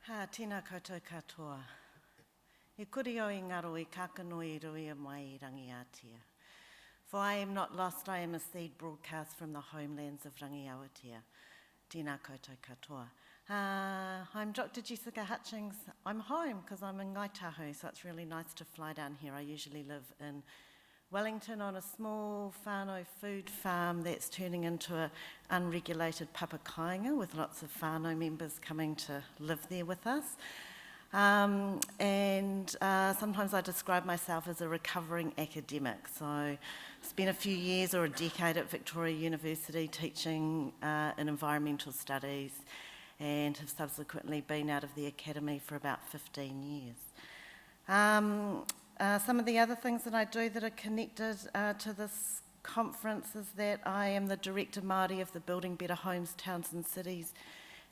Tēnā koutou katoa. E kuri o i ngaro I kakano I rui mai I Rangiatia. For I am not lost, I am a seed broadcast from the homelands of Rangiatia. Tēnā koutou katoa. I'm Dr. Jessica Hutchings. I'm home because I'm in Ngaitahu, so it's really nice to fly down here. I usually live in Wellington on a small whānau food farm that's turning into an unregulated papakainga with lots of whānau members coming to live there with us. Sometimes I describe myself as a recovering academic. So I spent a few years or a decade at Victoria University teaching in environmental studies and have subsequently been out of the academy for about 15 years. Some of the other things that I do that are connected to this conference is that I am the Director Māori of the Building Better Homes, Towns and Cities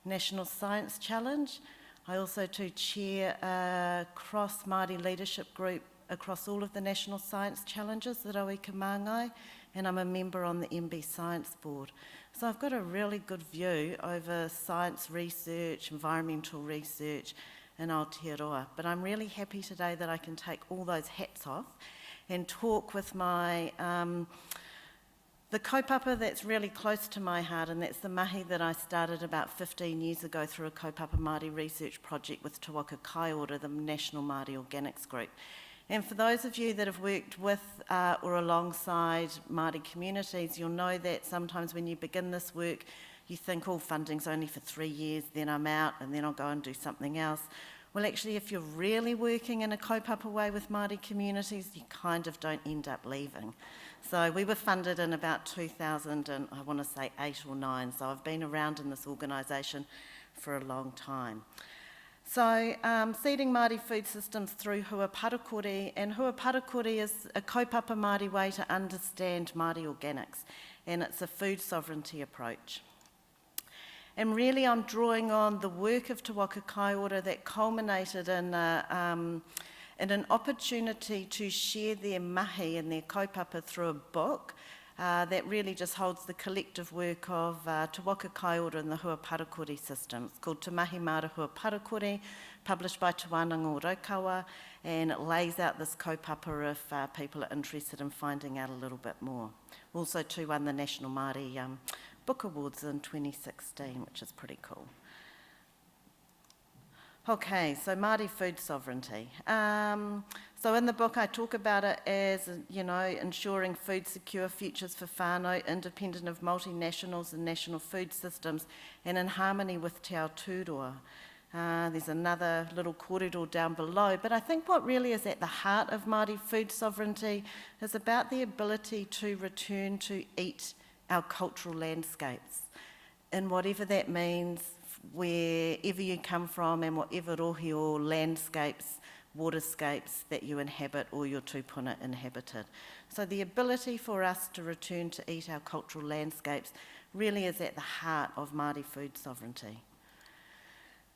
National Science Challenge. I also do chair a cross-Māori leadership group across all of the National Science Challenges that o I ka māngai, and I'm a member on the MB Science Board. So I've got a really good view over science research, environmental research, in Aotearoa. But I'm really happy today that I can take all those hats off and talk with my the kaupapa that's really close to my heart, and that's the mahi that I started about 15 years ago through a kaupapa Māori research project with Te Waka Kai Ora, the National Māori Organics Group. And for those of you that have worked with or alongside Māori communities, you'll know that sometimes when you begin this work, you think, oh, funding's only for 3 years, then I'm out, and then I'll go and do something else. Well, actually, if you're really working in a kaupapa way with Māori communities, you kind of don't end up leaving. So we were funded in about 2000, and I want to say 8 or 9, so I've been around in this organisation for a long time. So, Seeding Māori Food Systems through Hua Parakore, and Hua Parakore is a kaupapa Māori way to understand Māori organics, and it's a food sovereignty approach. And really I'm drawing on the work of Te Waka Kai Ora that culminated in an opportunity to share their mahi and their kaupapa through a book that really just holds the collective work of Te Waka Kai Ora and the Hua Parakore system. It's called Te Mahi Mara Hua Parakore, published by Te Wānanga o Raukawa, and it lays out this kaupapa if people are interested in finding out a little bit more. Also too won the National Māori Book Awards in 2016, which is pretty cool. Okay, so Māori food sovereignty. So in the book I talk about it as, you know, ensuring food secure futures for whānau, independent of multinationals and national food systems, and in harmony with te Aotearoa. There's another little kōrero down below, but I think what really is at the heart of Māori food sovereignty is about the ability to return to eat our cultural landscapes, and whatever that means, wherever you come from and whatever rohi or landscapes, waterscapes that you inhabit or your tūpuna inhabited. So the ability for us to return to eat our cultural landscapes really is at the heart of Māori food sovereignty.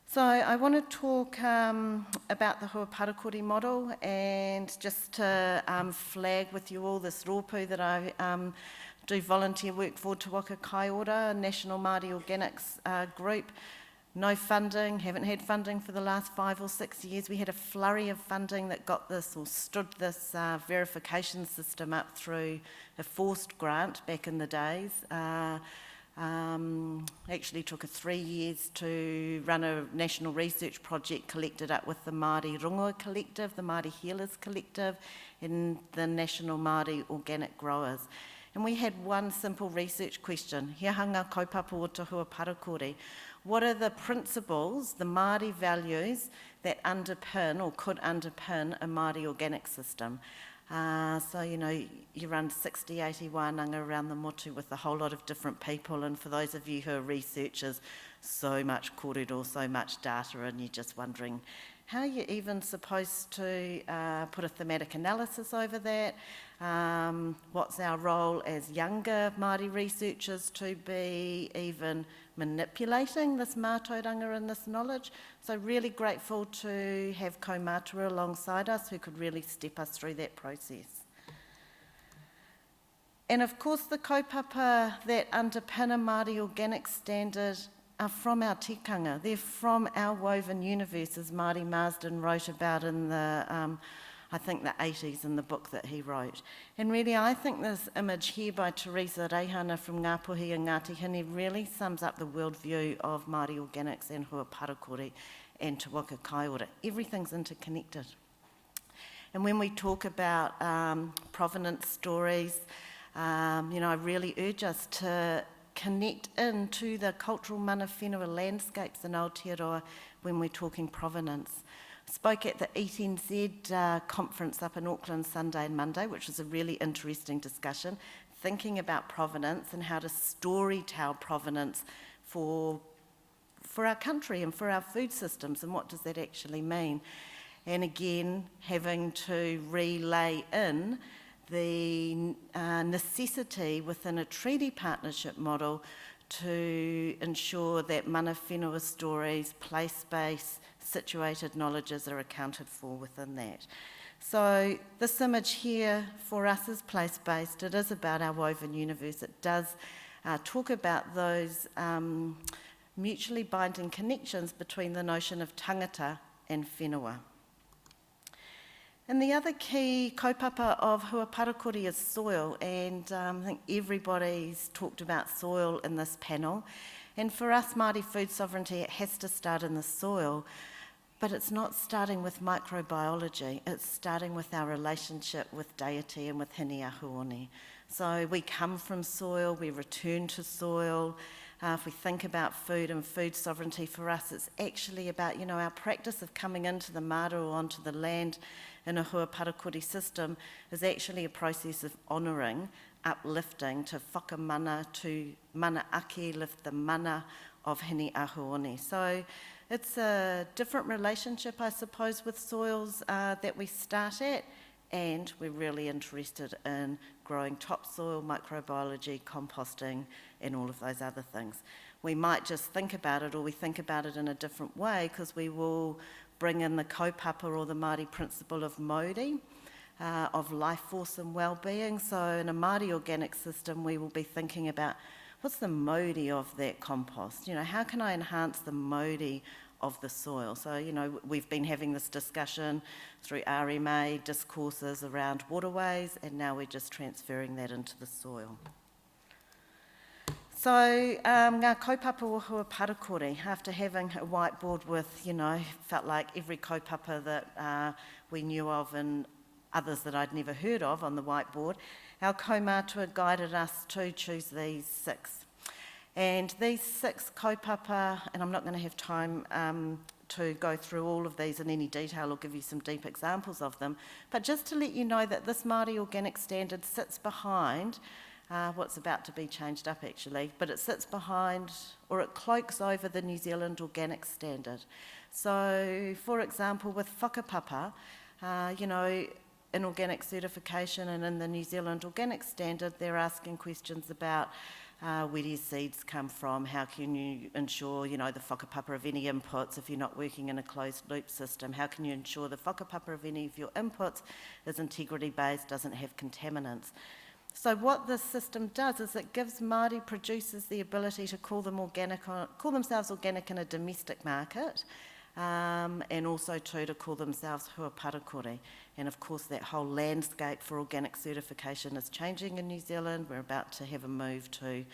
So I want to talk about the Hua Parakore model, and just to flag with you all this rōpū that I do volunteer work for Te Waka Kai Ora, National Māori Organics Group. No funding, haven't had funding for the last 5 or 6 years. We had a flurry of funding that got this or stood this verification system up through a forced grant back in the days. Actually took 3 years to run a national research project, collected up with the Māori Rongoa Collective, the Māori Healers Collective, and the National Māori Organic Growers. And we had one simple research question: He hanga kaupapa o te Hua Parakore. What are the principles, the Māori values that underpin or could underpin a Māori organic system? So, you know, you run 60, 80 wānanga around the motu with a whole lot of different people, and for those of you who are researchers, so much kōrero, so much data, and you're just wondering how are you even supposed to put a thematic analysis over that? What's our role as younger Māori researchers to be even manipulating this mātauranga and this knowledge? So really grateful to have kaumātua alongside us who could really step us through that process. And of course the kaupapa that underpin a Māori organic standard are from our tikanga. They're from our woven universe, as Marty Marsden wrote about in the, I think the 80s in the book that he wrote. And really, I think this image here by Teresa Reihana from Ngāpuhi and Ngāti Hine really sums up the worldview of Māori Organics and Hua Parakore and Te Waka Kai Ora. Everything's interconnected. And when we talk about provenance stories, I really urge us to connect into the cultural mana whenua landscapes in Aotearoa when we're talking provenance. I spoke at the Eat NZ conference up in Auckland Sunday and Monday, which was a really interesting discussion, thinking about provenance and how to story-tell provenance for our country and for our food systems, and what does that actually mean. And again, having to relay in the necessity within a treaty partnership model to ensure that mana whenua stories, place-based, situated knowledges are accounted for within that. So this image here for us is place-based. It is about our woven universe. It does talk about those mutually binding connections between the notion of tangata and whenua. And the other key kaupapa of Hua Parakore is soil, and I think everybody's talked about soil in this panel. And for us, Māori Food Sovereignty, it has to start in the soil, but it's not starting with microbiology, it's starting with our relationship with deity and with Hine Ahuoni. So we come from soil, we return to soil. If we think about food and food sovereignty, for us it's actually about, our practice of coming into the mara or onto the land in a Hua Parakore system is actually a process of honouring, uplifting, to whakamana, to mana ake, lift the mana of Hine Ahuoni. So it's a different relationship, I suppose, with soils that we start at, and we're really interested in growing topsoil, microbiology, composting, and all of those other things. We might just think about it, or we think about it in a different way, because we will bring in the kaupapa or the Māori principle of mauri, of life force and well-being. So in a Māori organic system, we will be thinking about what's the mauri of that compost? How can I enhance the mauri of the soil? So, we've been having this discussion through RMA discourses around waterways, and now we're just transferring that into the soil. So, ngā kaupapa o Hua Parakore, after having a whiteboard with, felt like every kaupapa that we knew of and others that I'd never heard of on the whiteboard, our kaumātua guided us to choose these 6. And these 6 kaupapa, and I'm not going to have time to go through all of these in any detail or give you some deep examples of them, but just to let you know that this Māori Organic Standard sits behind what's about to be changed up actually, but it sits behind, or it cloaks over, the New Zealand Organic Standard. So, for example, with whakapapa, in organic certification and in the New Zealand Organic Standard, they're asking questions about where do your seeds come from, how can you ensure, the whakapapa of any inputs if you're not working in a closed loop system, how can you ensure the whakapapa of any of your inputs is integrity based, doesn't have contaminants. So what this system does is it gives Māori producers the ability to call themselves organic in a domestic market, and also to call themselves Hua Parakore. And of course that whole landscape for organic certification is changing in New Zealand. We're about to have a move to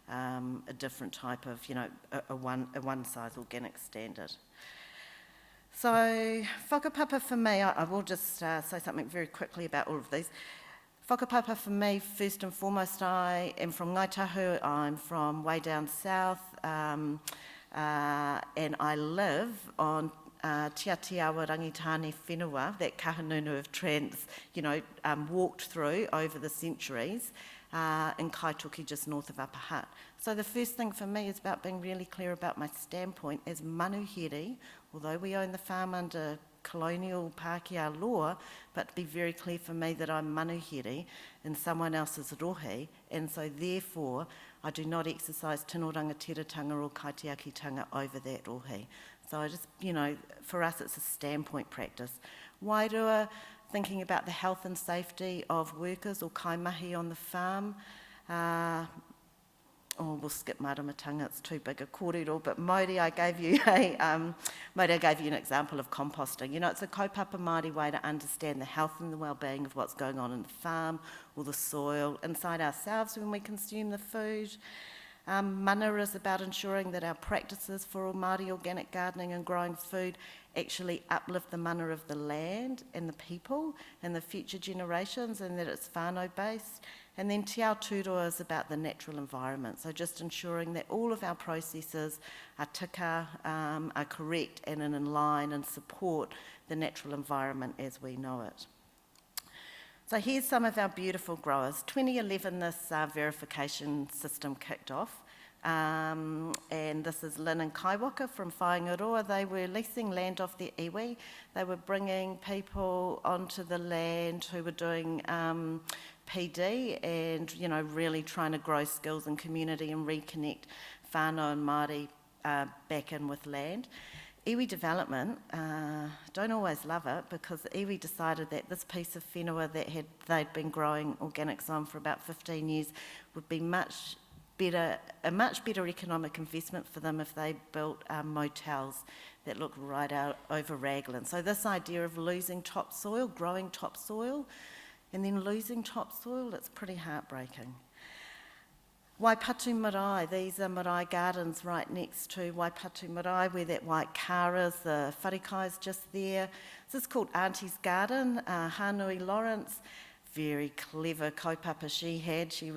a different type of, a one-size organic standard. So whakapapa for me, I will just say something very quickly about all of these. Whakapapa for me, first and foremost, I am from Ngaitahu, I'm from way down south, and I live on Tiatiawa Rangitane Whenua, that kahanunu have walked through over the centuries in Kaitoki, just north of Upper Hutt. So the first thing for me is about being really clear about my standpoint as manuhere, although we own the farm under colonial Pākehā law, but to be very clear for me that I'm manuhere in someone else's rohe, and so therefore I do not exercise tino rangatiratanga or kaitiakitanga over that rohe. So I just, for us it's a standpoint practice. Wairua, thinking about the health and safety of workers or kaimahi on the farm, we'll skip maramatanga, it's too big a kōrero, but Māori, I gave you an example of composting. You know, it's a kaupapa Māori way to understand the health and the well-being of what's going on in the farm or the soil, inside ourselves when we consume the food. Mana is about ensuring that our practices for all Māori organic gardening and growing food actually uplift the mana of the land and the people and the future generations, and that it's whānau based. And then Te Aoturoa is about the natural environment, so just ensuring that all of our processes are tika, are correct and in line and support the natural environment as we know it. So here's some of our beautiful growers. 2011 this verification system kicked off. And this is Lynn and Kaiwaka from Whaingaroa. They were leasing land off their iwi. They were bringing people onto the land who were doing PD and, you know, really trying to grow skills and community and reconnect whānau and Māori back in with land. Iwi development, don't always love it, because iwi decided that this piece of whenua that they'd been growing organics on for about 15 years would be a much better economic investment for them if they built motels that look right out over Raglan. So this idea of losing topsoil, growing topsoil, and then losing topsoil, it's pretty heartbreaking. Waipatu Marae, these are marae gardens right next to Waipatu Marae, where that white car is, the wharekai is just there. This is called Aunties Garden, Hanui Lawrence. Very clever kaupapa she had. She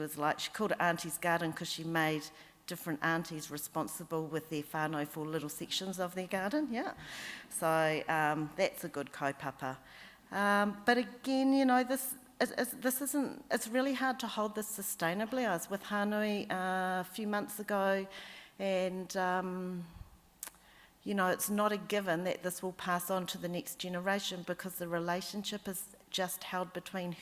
called it Aunties Garden because she made different aunties responsible with their whānau for little sections of their garden, yeah. So that's a good kaupapa. But again, you know, it's really hard to hold this sustainably. I was with Hanui a few months ago, and you know, it's not a given that this will pass on to the next generation, because the relationship is just held between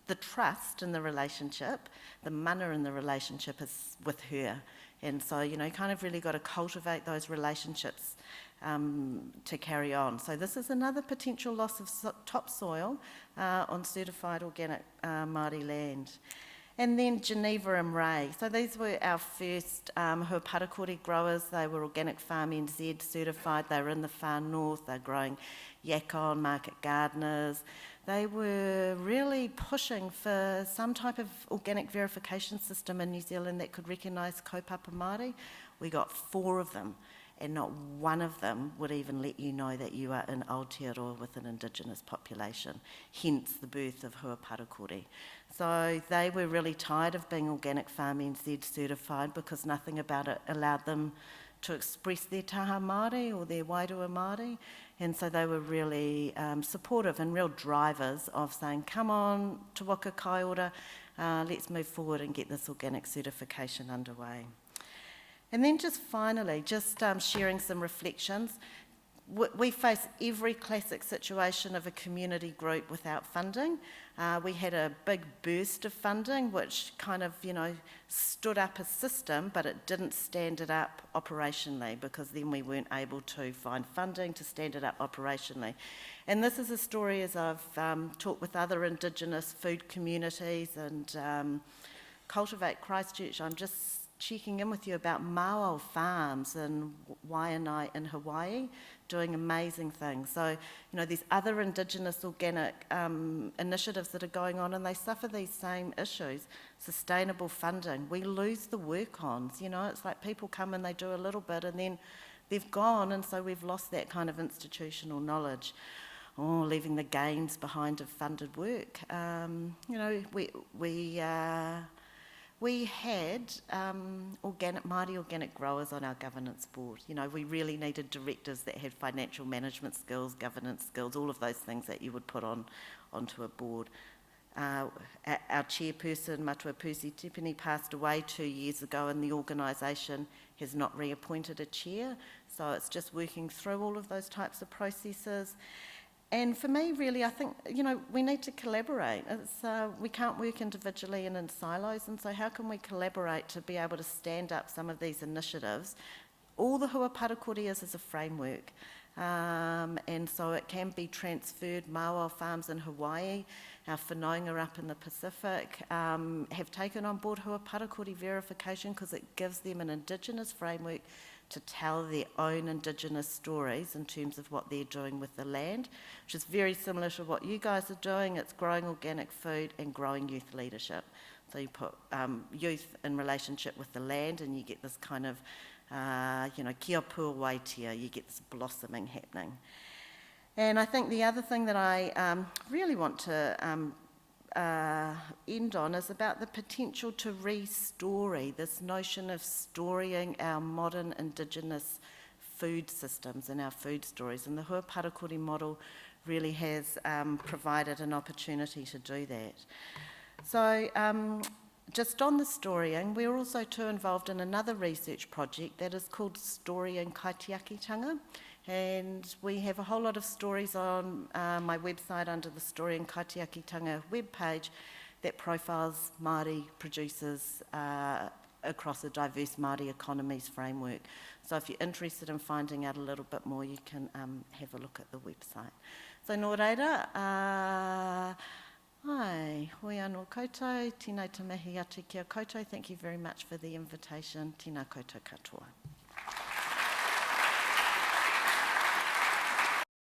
the trust in the relationship, the mana in the relationship is with her. And so, you know, you kind of really got to cultivate those relationships to carry on. So this is another potential loss of topsoil on certified organic Māori land. And then Geneva and Ray. So these were our first Hua Parakore growers. They were Organic Farm NZ certified. They were in the far north. They're growing yakon, market gardeners. They were really pushing for some type of organic verification system in New Zealand that could recognise kaupapa Māori. We got 4 of them, and not one of them would even let you know that you are in Aotearoa with an Indigenous population, hence the birth of Hua Parakore. So they were really tired of being Organic Farm NZ certified, because nothing about it allowed them to express their taha Māori or their wairua Māori. And so they were really supportive and real drivers of saying, come on, Te Waka Kai Ora, let's move forward and get this organic certification underway. And then just finally, sharing some reflections. We face every classic situation of a community group without funding. We had a big burst of funding, which kind of, you know, stood up a system, but it didn't stand it up operationally, because then we weren't able to find funding to stand it up operationally. And this is a story, as I've talked with other Indigenous food communities and Cultivate Christchurch, I'm just checking in with you about Mawao farms in Waianae in Hawaii, doing amazing things. So, you know, there's other Indigenous organic initiatives that are going on, and they suffer these same issues. Sustainable funding. We lose the work-ons, you know, it's like people come and they do a little bit and then they've gone, and so we've lost that kind of institutional knowledge. Leaving the gains behind of funded work. You know, we had Māori organic growers on our governance board. You know, we really needed directors that had financial management skills, governance skills, all of those things that you would put onto a board. Our chairperson, Matua Pusi Tipini, passed away 2 years ago, and the organisation has not reappointed a chair. So it's just working through all of those types of processes. And for me, really, I think, you know, we need to collaborate. We can't work individually and in silos, and so how can we collaborate to be able to stand up some of these initiatives? All the Hua Parakore is a framework. and so it can be transferred. Māori farms in Hawaii, our whanaunga up in the Pacific, have taken on board Hua Parakore verification because it gives them an Indigenous framework to tell their own Indigenous stories in terms of what they're doing with the land, which is very similar to what you guys are doing. It's growing organic food and growing youth leadership. So you put youth in relationship with the land and you get this kind of, kia pua waitia, you get this blossoming happening. And I think the other thing that I really want to end on is about the potential to re-story, this notion of storying our modern Indigenous food systems and our food stories. And the Hua Parakore model really has provided an opportunity to do that. So just on the storying, we're also too involved in another research project that is called Storying Kaitiakitanga. And we have a whole lot of stories on my website under the Storying Kaitiakitanga webpage that profiles Māori producers across a diverse Māori economies framework. So if you're interested in finding out a little bit more, you can have a look at the website. So nō reira, ai, hoi anō koutou, tēnei te mihi atu kia koutou. Thank you very much for the invitation. Tēnā koutou katoa.